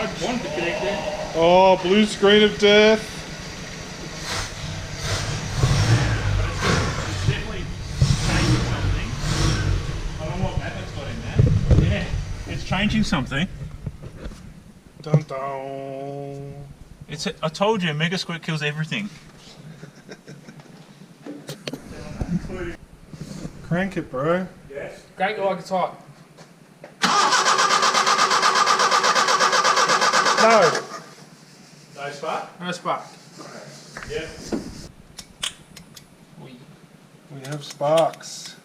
I wanted to connect there. Oh, blue screen of death. It's definitely changing something. I don't know what Matt's got in there. Yeah, it's changing something. Dun dun. I told you, Megasquirt kills everything. Crank it, bro. Yes. Crank it like it's hot. No. No spark? No spark. Yep. We have sparks.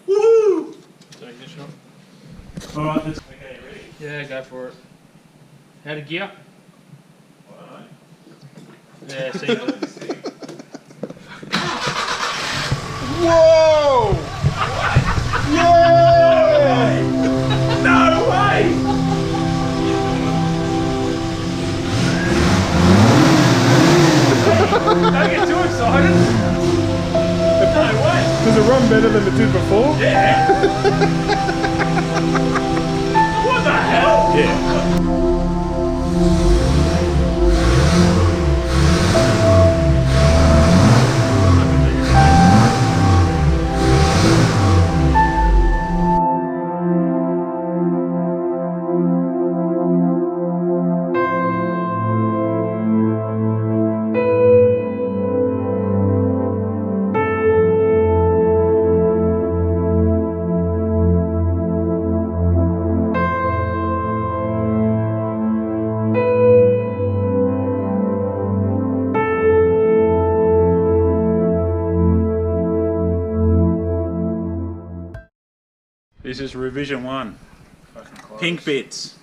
Woohoo! Take this shot. Alright, okay, you ready? Yeah, go for it. How to gear? Yeah, see. Whoa! Yeah! No way! Don't get too excited. No way. Does it run better than it did before? Yeah. What the hell? Yeah. This is revision 1. Pink bits.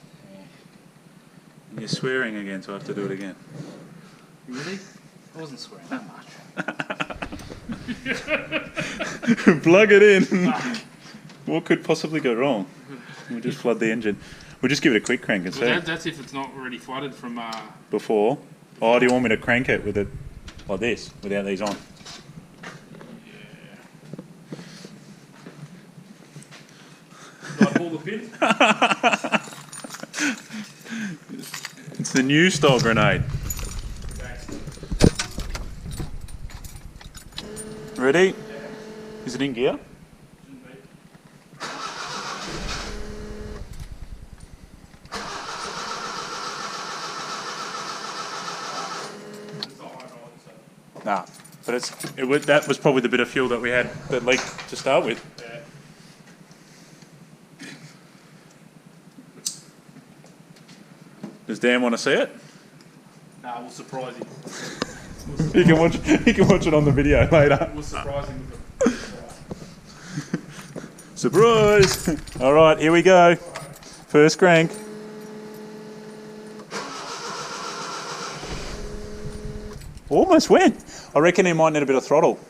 And you're swearing again, so I have to do it again. Really? I wasn't swearing that much. Plug it in. What could possibly go wrong? We'll just flood the engine. We'll just give it a quick crank and see. Well, that's if it's not already flooded from... Before. Oh, do you want me to crank it with it like this, without these on? Like pull the pin? It's the new style grenade. Ready? Is it in gear? Nah, but that was probably the bit of fuel that we had that leaked to start with. Yeah. Does Dan want to see it? Nah, we'll surprise him. He can watch it on the video later. We'll surprise him with Surprise! All right, here we go. First crank. Almost went. I reckon he might need a bit of throttle.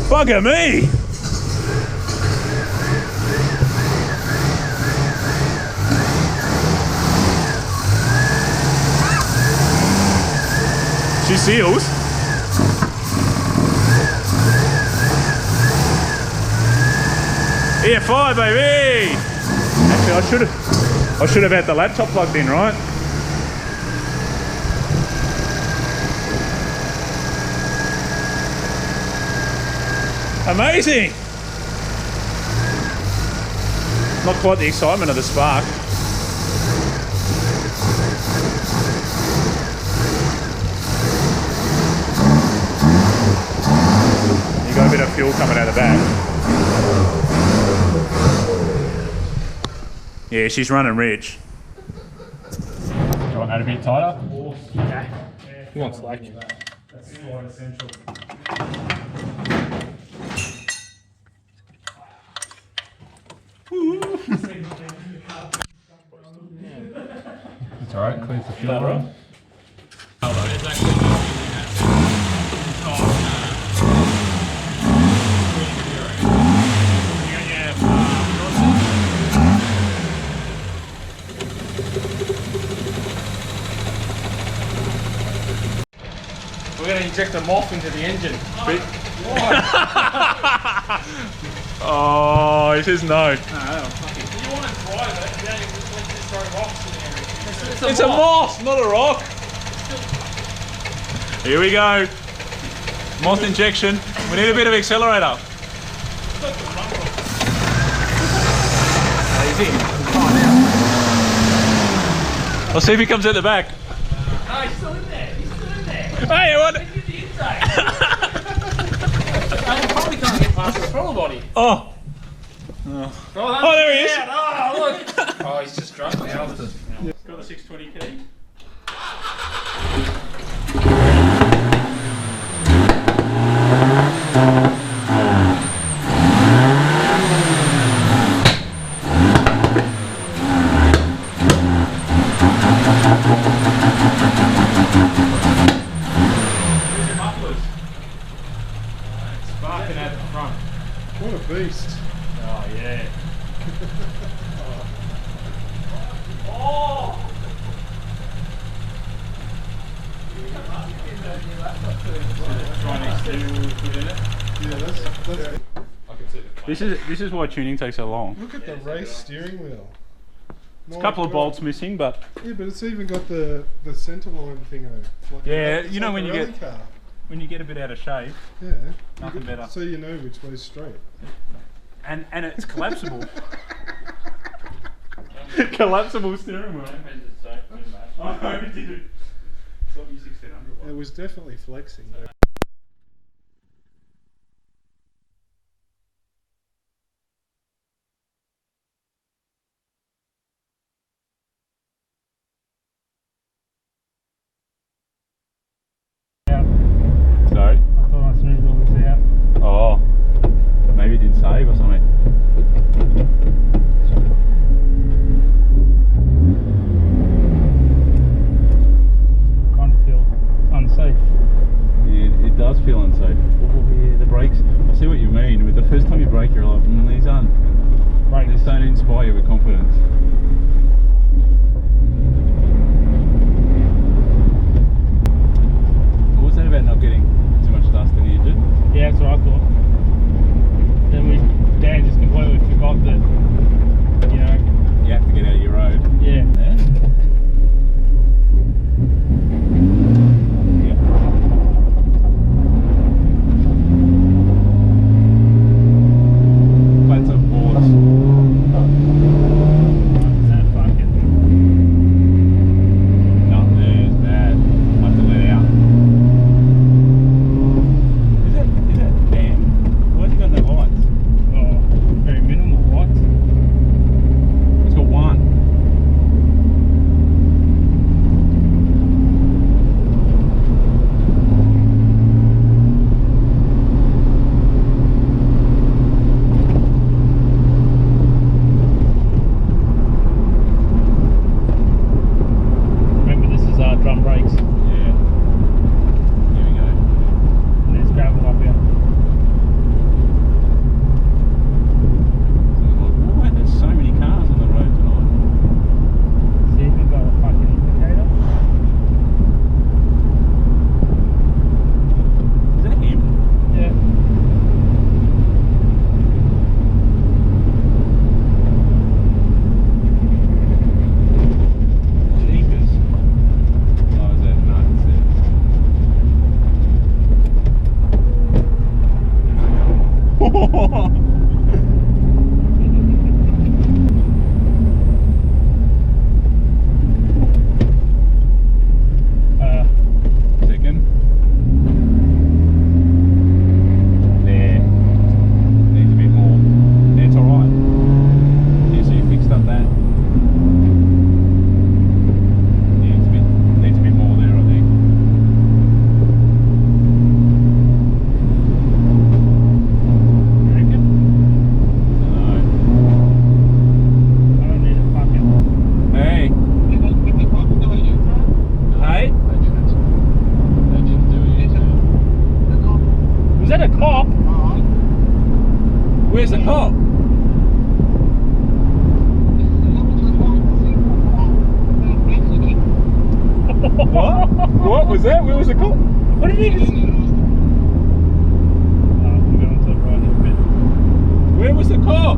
Bugger me! She seals. EFI, baby! Actually, I should have had the laptop plugged in, right? Amazing! Not quite the excitement of the spark. You got a bit of fuel coming out the back. Yeah, she's running rich. Do you want that a bit tighter? Yeah. He wants slack. That's quite essential. It's alright, cleans the fuel. Right? We're going to inject a moth into the engine. Oh, he says no. No, fucking. You want to drive it, you don't just throw rocks in there. It's a moth, not a rock. Here we go. Moth injection. We need a bit of accelerator. I'll see if he comes out the back. No, he's still in there. He's still in there. Hey, what? Look at the inside. I probably can't get past the throttle body. Oh. Oh, there he is. Oh, look. Oh, he's just drunk now. Got the 620 key. Sparking at the front. What a beast. Oh, yeah. Oh! Yeah, that's This is why tuning takes so long. look at the race steering wheel. It's a couple of bolts missing, but Yeah, but it's even got the centre line thing on it. Like Yeah, it's you know like when a you rally get- car. when you get a bit out of shape, Yeah. nothing better. So you know which way's straight. And it's collapsible. Collapsible steering wheel. Oh, no, it didn't. It's not your 1600 It was definitely flexing. Sorry? I thought I smoothed all this out. Oh. Maybe it didn't save or something. Kind of feel unsafe. It does feel unsafe. Oh, yeah, the brakes. I see what you mean. With the first time you brake, you're like, these aren't. Right. These don't inspire you with confidence. What was that about not getting too much dust in the engine? Yeah, that's what I thought. Then Dan just completely forgot that, you know, You have to get out of your road. yeah. Yeah. Plates of boards. That fucking. Nothing there is bad. I have to let out. Is that damn? Why's he got no lights? Oh, very minimal lights. It's got one. Remember, this is drum brakes. Yeah. Here we go. And there's gravel up here. So I'm like, why there's so many cars on the road tonight? See if we've got a fucking indicator. Is that him? Yeah. Jeepers. Oh, is that? No, it's it. Second. There. Needs a bit more. Yeah, it's alright. Yeah, so you fixed up that. Yeah, needs a bit more there, I think. You reckon? I don't need a fucking. Hey. Hey. Was that a cop? Where's the cop? What? What was that? Where was the cop? What did he just... We're going to the right here a bit. Where was the car?